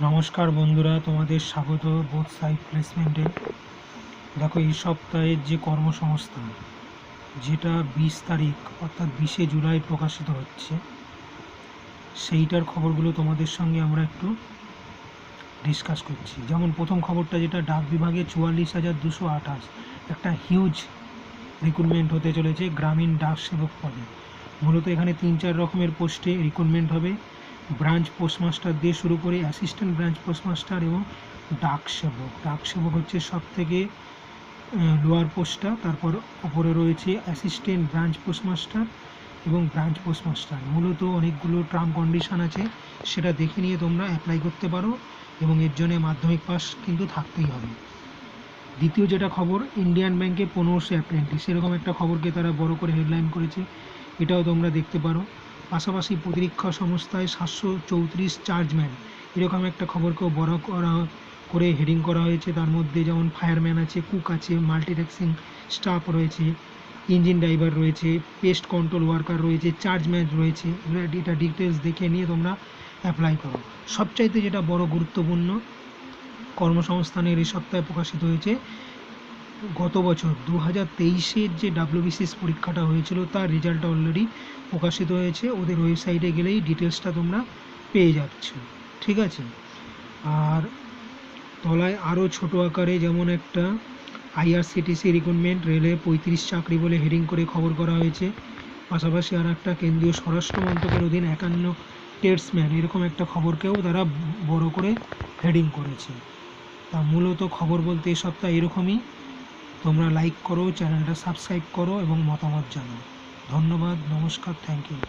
নমস্কার বন্ধুরা, তোমাদের স্বাগত বোথ সাইড প্লেসমেন্টে। দেখো, এই সপ্তাহের যে কর্মসংস্থান যেটা 20 তারিখ অর্থাৎ 20শে জুলাই প্রকাশিত হচ্ছে, সেইটার খবরগুলো তোমাদের সঙ্গে আমরা একটু ডিসকাস করছি। যেমন প্রথম খবরটা, যেটা ডাক বিভাগে 44,228 একটা হিউজ রিক্রুটমেন্ট হতে চলেছে গ্রামীণ ডাক সেবক পদে। মূলত এখানে 3-4 রকমের পোস্টে রিক্রুটমেন্ট হবে। ব্রাঞ্চ পোস্টমাস্টার দিয়ে শুরু করে অ্যাসিস্ট্যান্ট ব্রাঞ্চ পোস্টমাস্টার এবং ডাক সেবক হচ্ছে সব থেকে লোয়ার পোস্টটা। তারপর ওপরে রয়েছে অ্যাসিস্ট্যান্ট ব্রাঞ্চ পোস্টমাস্টার এবং ব্রাঞ্চ পোস্টমাস্টার। মূলত অনেকগুলো টার্ম কন্ডিশন আছে, সেটা দেখে নিয়ে তোমরা অ্যাপ্লাই করতে পারো এবং এর জন্য মাধ্যমিক পাস কিন্তু থাকতেই হবে। দ্বিতীয় যেটা খবর, ইন্ডিয়ান ব্যাংকে 1500 অ্যাপ্রেন্টিস, এরকম একটা খবরকে তারা বড় করে হেডলাইন করেছে, এটাও তোমরা দেখতে পারো। পাশাপাশি প্রতিরক্ষা সংস্থায় 734 চার্জম্যান, এরকম একটা খবরকেও বড় করে হেডিং করা হয়েছে। তার মধ্যে যেমন ফায়ারম্যান আছে, কুক আছে, মাল্টিটাস্কিং স্টাফ রয়েছে, ইঞ্জিন ড্রাইভার রয়েছে, পেস্ট কন্ট্রোল ওয়ার্কার রয়েছে, চার্জম্যান রয়েছে। এটা ডিটেলস দেখে নিয়ে তোমরা অ্যাপ্লাই করো। সবচাইতে যেটা বড় গুরুত্বপূর্ণ কর্মসংস্থানের এই সপ্তাহে প্রকাশিত হয়েছে, গত বছর 2023-এর যে WBCS পরীক্ষাটা হয়েছিল তার রেজাল্টটা অলরেডি প্রকাশিত হয়েছে। ওদের ওয়েবসাইটে গেলেই ডিটেলসটা তোমরা পেয়ে যাচ্ছ, ঠিক আছে। আর তলায় আরও ছোট আকারে যেমন একটা IRCTC রিক্রুটমেন্ট রেলে 35 চাকরি বলে হেডিং করে খবর করা হয়েছে। পাশাপাশি আর একটা কেন্দ্রীয় স্বরাষ্ট্র মন্ত্রকের অধীন 51 টেটসম্যান, এরকম একটা খবরকেও তারা বড় করে হেডিং করেছে। তা মূলত খবর বলতে এই সপ্তাহে এরকমই। তোমরা লাইক করো, চ্যানেলটা সাবস্ক্রাইব করো এবং মতামত জানাও। ধন্যবাদ, নমস্কার, থ্যাংক ইউ।